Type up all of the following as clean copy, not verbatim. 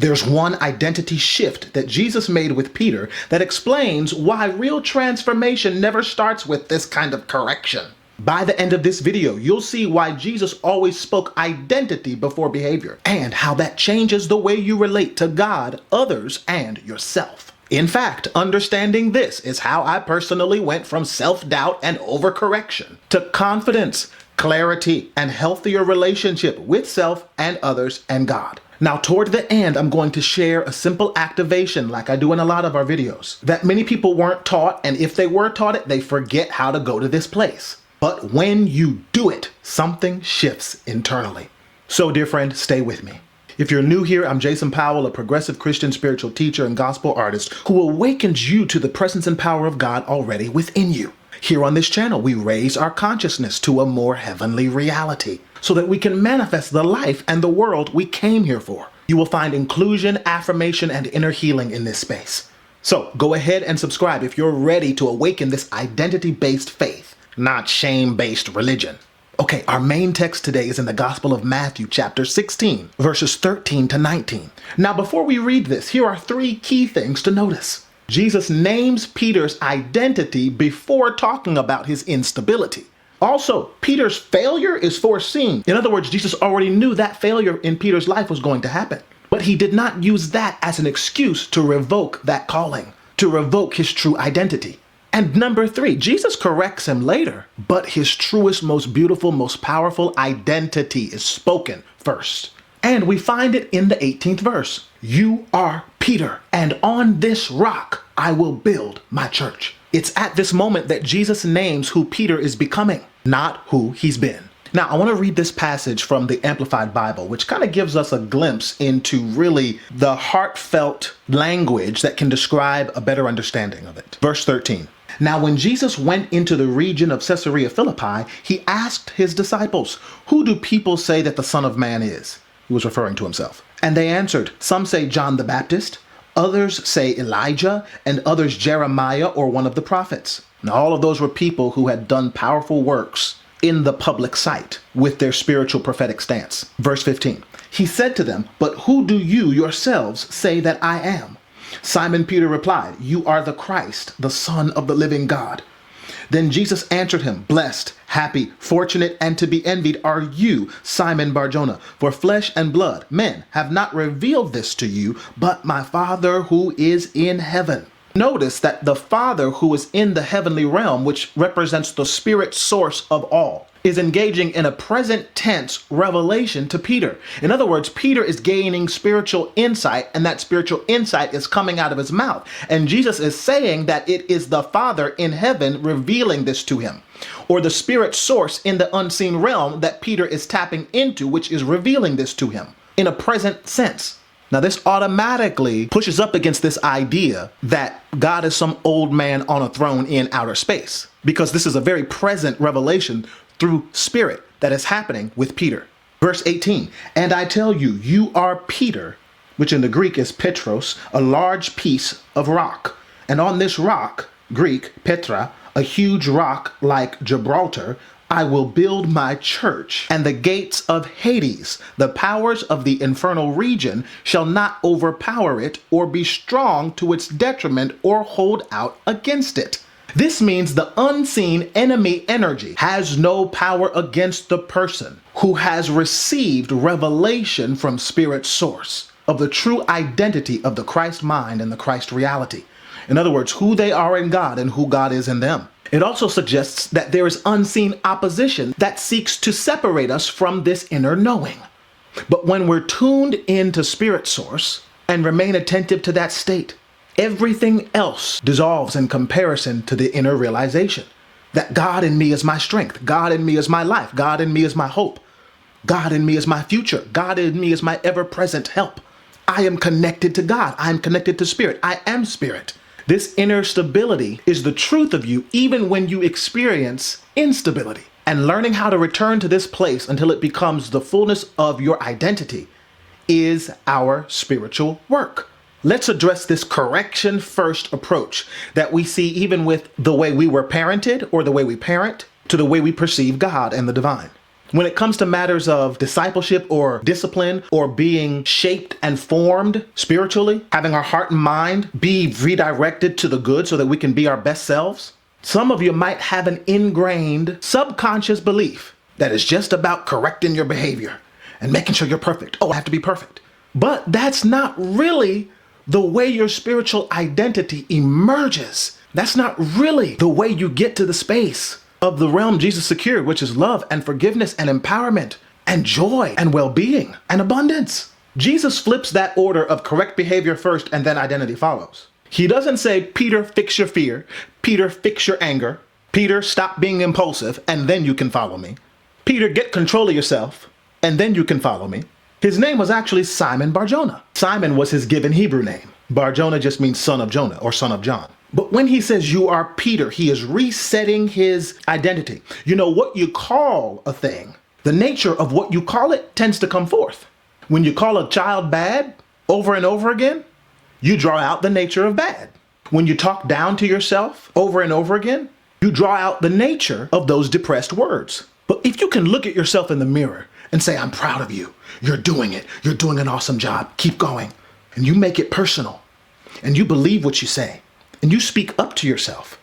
There's one identity shift that Jesus made with Peter that explains why real transformation never starts with this kind of correction. By the end of this video, you'll see why Jesus always spoke identity before behavior, and how that changes the way you relate to God, others, and yourself. In fact, understanding this is how I personally went from self-doubt and overcorrection to confidence, clarity, and healthier relationship with self and others and God. Now, toward the end, I'm going to share a simple activation like I do in a lot of our videos that many people weren't taught, and if they were taught it, they forget how to go to this place. But when you do it, something shifts internally. So, dear friend, stay with me. If you're new here, I'm Jason Powell, a progressive Christian spiritual teacher and gospel artist who awakens you to the presence and power of God already within you. Here on this channel, we raise our consciousness to a more heavenly reality so that we can manifest the life and the world we came here for. You will find inclusion, affirmation, and inner healing in this space. So go ahead and subscribe if you're ready to awaken this identity-based faith, not shame-based religion. Okay, our main text today is in the Gospel of Matthew, chapter 16, verses 13 to 19. Now, before we read this, here are three key things to notice. Jesus names Peter's identity before talking about his instability. Also, Peter's failure is foreseen. In other words, Jesus already knew that failure in Peter's life was going to happen. But he did not use that as an excuse to revoke that calling, to revoke his true identity. And number three, Jesus corrects him later, but his truest, most beautiful, most powerful identity is spoken first. And we find it in the 18th verse. You are Peter, and on this rock I will build my church. It's at this moment that Jesus names who Peter is becoming, not who he's been. Now, I want to read this passage from the Amplified Bible, which kind of gives us a glimpse into really the heartfelt language that can describe a better understanding of it. Verse 13. Now, when Jesus went into the region of Caesarea Philippi, he asked his disciples, "Who do people say that the Son of Man is?" He was referring to himself. And they answered, "Some say John the Baptist, others say Elijah, and others Jeremiah or one of the prophets." Now, all of those were people who had done powerful works in the public sight with their spiritual prophetic stance. Verse 15, he said to them, "But who do you yourselves say that I am?" Simon Peter replied, "You are the Christ, the Son of the living God." Then Jesus answered him, "Blessed, happy, fortunate, and to be envied are you, Simon Bar-Jonah, for flesh and blood, men, have not revealed this to you, but my Father who is in heaven." Notice that the Father who is in the heavenly realm, which represents the spirit source of all, is engaging in a present tense revelation to Peter. In other words, Peter is gaining spiritual insight, and that spiritual insight is coming out of his mouth. And Jesus is saying that it is the Father in heaven revealing this to him, or the spirit source in the unseen realm that Peter is tapping into, which is revealing this to him in a present sense. Now, this automatically pushes up against this idea that God is some old man on a throne in outer space, because this is a very present revelation through spirit that is happening with Peter. Verse 18, and I tell you, you are Peter, which in the Greek is Petros, a large piece of rock. And on this rock, Greek, Petra, a huge rock like Gibraltar, I will build my church, and the gates of Hades, the powers of the infernal region, shall not overpower it or be strong to its detriment or hold out against it. This means the unseen enemy energy has no power against the person who has received revelation from spirit source of the true identity of the Christ mind and the Christ reality. In other words, who they are in God and who God is in them. It also suggests that there is unseen opposition that seeks to separate us from this inner knowing. But when we're tuned into spirit source and remain attentive to that state, everything else dissolves in comparison to the inner realization that God in me is my strength, God in me is my life, God in me is my hope, God in me is my future, God in me is my ever-present help. I am connected to God, I am connected to spirit, I am spirit. This inner stability is the truth of you even when you experience instability. And learning how to return to this place until it becomes the fullness of your identity is our spiritual work. Let's address this correction first approach that we see even with the way we were parented or the way we parent to the way we perceive God and the divine. When it comes to matters of discipleship or discipline or being shaped and formed spiritually, having our heart and mind be redirected to the good so that we can be our best selves, some of you might have an ingrained subconscious belief that is just about correcting your behavior and making sure you're perfect. Oh, I have to be perfect. But that's not really the way your spiritual identity emerges. That's not really the way you get to the space of the realm Jesus secured, which is love and forgiveness and empowerment and joy and well-being and abundance. Jesus flips that order of correct behavior first and then identity follows. He doesn't say, Peter, fix your fear. Peter, fix your anger. Peter, stop being impulsive and then you can follow me. Peter, get control of yourself and then you can follow me. His name was actually Simon Bar-Jonah. Simon was his given Hebrew name. Bar-Jonah just means son of Jonah or son of John. But when he says you are Peter, he is resetting his identity. You know, what you call a thing, the nature of what you call it tends to come forth. When you call a child bad over and over again, you draw out the nature of bad. When you talk down to yourself over and over again, you draw out the nature of those depressed words. But if you can look at yourself in the mirror and say, I'm proud of you, you're doing it, you're doing an awesome job, keep going, and you make it personal, and you believe what you say, and you speak up to yourself,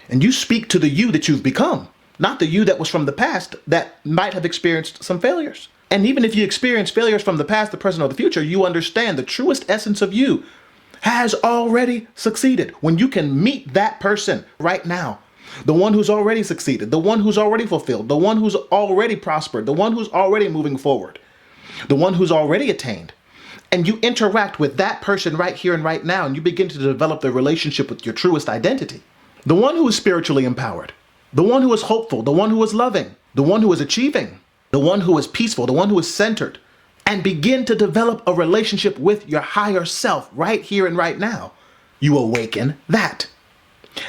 and you speak to the you that you've become, not the you that was from the past that might have experienced some failures. And even if you experience failures from the past, the present, or the future, you understand the truest essence of you has already succeeded. When you can meet that person right now, the one who's already succeeded, the one who's already fulfilled, the one who's already prospered, the one who's already moving forward, the one who's already attained, and you interact with that person right here and right now, and you begin to develop the relationship with your truest identity, the one who is spiritually empowered, the one who is hopeful, the one who is loving, the one who is achieving, the one who is peaceful, the one who is centered, and begin to develop a relationship with your higher self right here and right now, you awaken that.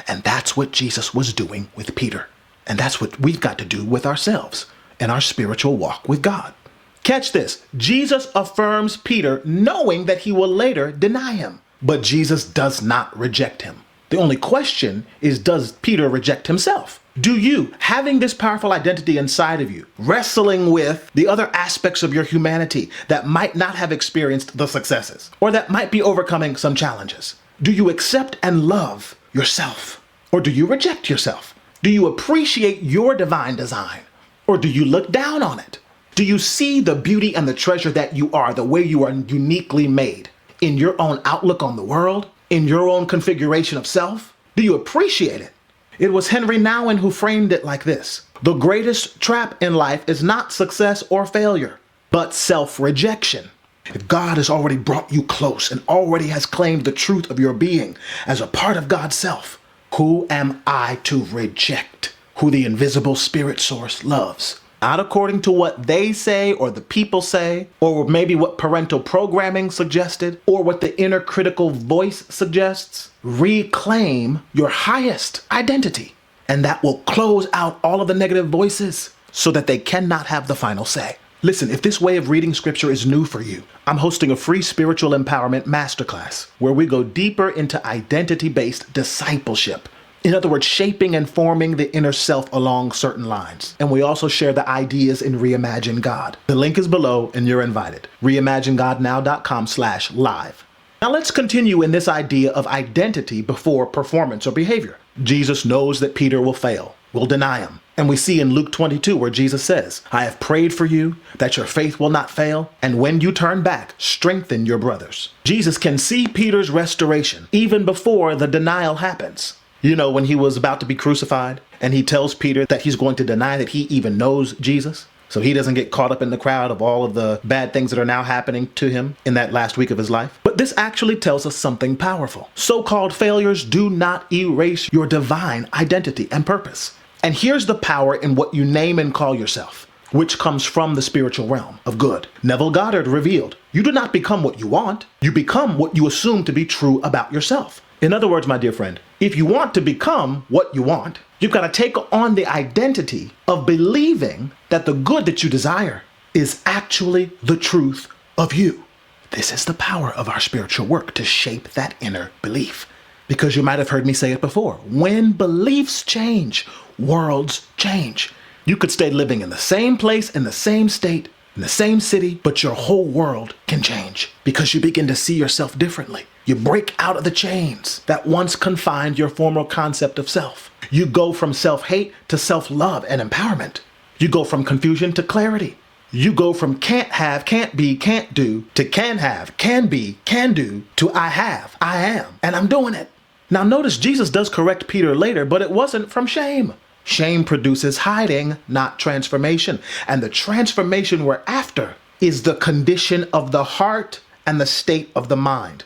And that's what Jesus was doing with Peter. And that's what we've got to do with ourselves and our spiritual walk with God. Catch this. Jesus affirms Peter knowing that he will later deny him. But Jesus does not reject him. The only question is, does Peter reject himself? Do you, having this powerful identity inside of you, wrestling with the other aspects of your humanity that might not have experienced the successes, or that might be overcoming some challenges, do you accept and love yourself? Or do you reject yourself? Do you appreciate your divine design? Or do you look down on it? Do you see the beauty and the treasure that you are, the way you are uniquely made, in your own outlook on the world, in your own configuration of self? Do you appreciate it? It was Henry Nouwen who framed it like this: the greatest trap in life is not success or failure, but self-rejection. If God has already brought you close and already has claimed the truth of your being as a part of God's self, who am I to reject who the invisible spirit source loves? Not according to what they say or the people say, or maybe what parental programming suggested, or what the inner critical voice suggests. Reclaim your highest identity, and that will close out all of the negative voices so that they cannot have the final say. Listen, if this way of reading scripture is new for you, I'm hosting a free spiritual empowerment masterclass where we go deeper into identity-based discipleship. In other words, shaping and forming the inner self along certain lines. And we also share the ideas in Reimagine God. The link is below and you're invited. reimaginegodnow.com/live. Now let's continue in this idea of identity before performance or behavior. Jesus knows that Peter will fail, will deny him. And we see in Luke 22 where Jesus says, I have prayed for you that your faith will not fail. And when you turn back, strengthen your brothers. Jesus can see Peter's restoration even before the denial happens. You know, when he was about to be crucified and he tells Peter that he's going to deny that he even knows Jesus, so he doesn't get caught up in the crowd of all of the bad things that are now happening to him in that last week of his life. But this actually tells us something powerful. So-called failures do not erase your divine identity and purpose. And here's the power in what you name and call yourself, which comes from the spiritual realm of good. Neville Goddard revealed, you do not become what you want, you become what you assume to be true about yourself. In other words, my dear friend, if you want to become what you want, you've got to take on the identity of believing that the good that you desire is actually the truth of you. This is the power of our spiritual work to shape that inner belief. Because you might have heard me say it before, when beliefs change, worlds change. You could stay living in the same place, in the same state, in the same city, but your whole world can change because you begin to see yourself differently. You break out of the chains that once confined your former concept of self. You go from self-hate to self-love and empowerment. You go from confusion to clarity. You go from can't have, can't be, can't do to can have, can be, can do to I have, I am, and I'm doing it. Now notice Jesus does correct Peter later, but it wasn't from shame. Shame produces hiding, not transformation. And the transformation we're after is the condition of the heart and the state of the mind.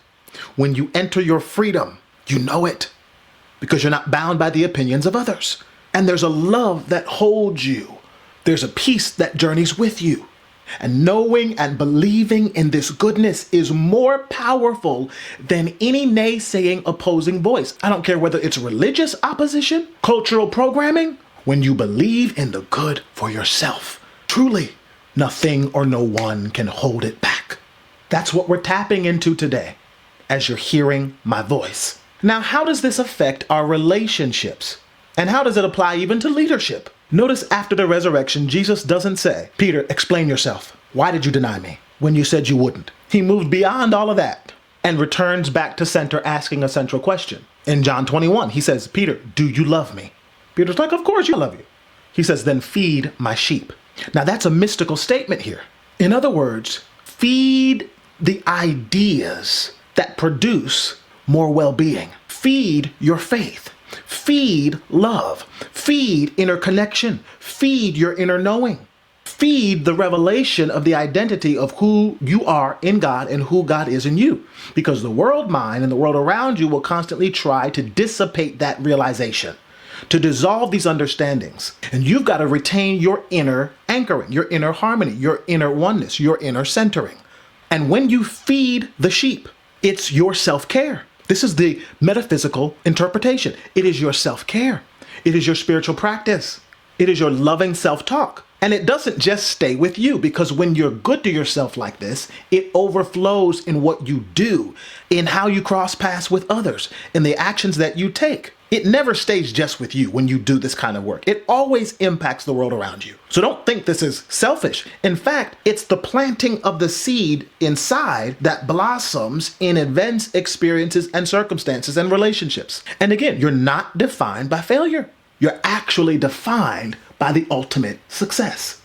When you enter your freedom, you know it because you're not bound by the opinions of others. And there's a love that holds you. There's a peace that journeys with you. And knowing and believing in this goodness is more powerful than any naysaying opposing voice. I don't care whether it's religious opposition, cultural programming. When you believe in the good for yourself, truly, nothing or no one can hold it back. That's what we're tapping into today as you're hearing my voice. Now, how does this affect our relationships? And how does it apply even to leadership? Notice after the resurrection, Jesus doesn't say, Peter, explain yourself. Why did you deny me when you said you wouldn't? He moved beyond all of that and returns back to center asking a central question. In John 21, he says, Peter, do you love me? Peter's like, of course you love you. He says, then feed my sheep. Now that's a mystical statement here. In other words, feed the ideas that produce more well-being. Feed your faith. Feed love. Feed inner connection. Feed your inner knowing. Feed the revelation of the identity of who you are in God and who God is in you. Because the world mind and the world around you will constantly try to dissipate that realization, to dissolve these understandings. And you've got to retain your inner anchoring, your inner harmony, your inner oneness, your inner centering. And when you feed the sheep, it's your self-care. This is the metaphysical interpretation. It is your self-care. It is your spiritual practice. It is your loving self-talk. And it doesn't just stay with you, because when you're good to yourself like this, it overflows in what you do, in how you cross paths with others, in the actions that you take. It never stays just with you when you do this kind of work. It always impacts the world around you. So don't think this is selfish. In fact, it's the planting of the seed inside that blossoms in events, experiences, and circumstances and relationships. And again, you're not defined by failure. You're actually defined by the ultimate success.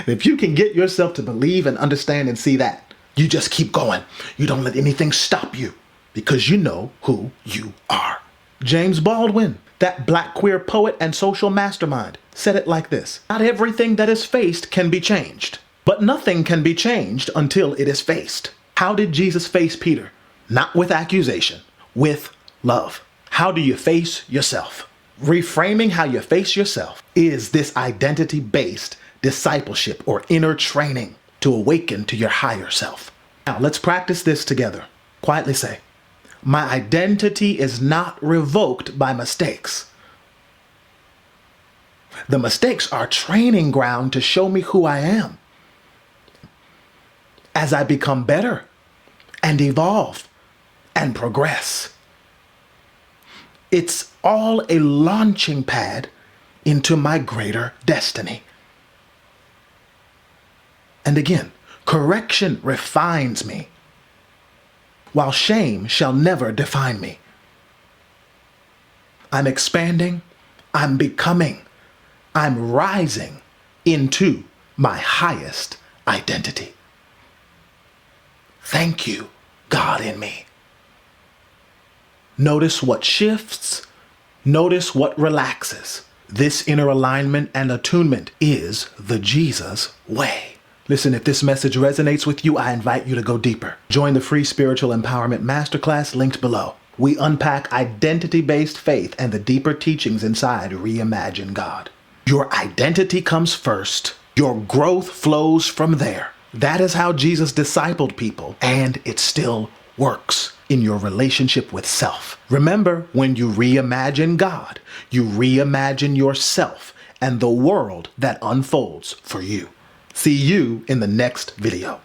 If you can get yourself to believe and understand and see that, you just keep going. You don't let anything stop you because you know who you are. James Baldwin, that black queer poet and social mastermind, said it like this: not everything that is faced can be changed, but nothing can be changed until it is faced. How did Jesus face Peter? Not with accusation, with love. How do you face yourself? Reframing how you face yourself is this identity-based discipleship or inner training to awaken to your higher self. Now let's practice this together. Quietly say, my identity is not revoked by mistakes. The mistakes are training ground to show me who I am as I become better and evolve and progress. It's all a launching pad into my greater destiny. And again, correction refines me, while shame shall never define me. I'm expanding, I'm becoming, I'm rising into my highest identity. Thank you, God in me. Notice what shifts, notice what relaxes. This inner alignment and attunement is the Jesus way. Listen, if this message resonates with you, I invite you to go deeper. Join the free Spiritual Empowerment Masterclass linked below. We unpack identity-based faith and the deeper teachings inside Reimagine God. Your identity comes first. Your growth flows from there. That is how Jesus discipled people, and it still works in your relationship with self. Remember, when you reimagine God, you reimagine yourself and the world that unfolds for you. See you in the next video.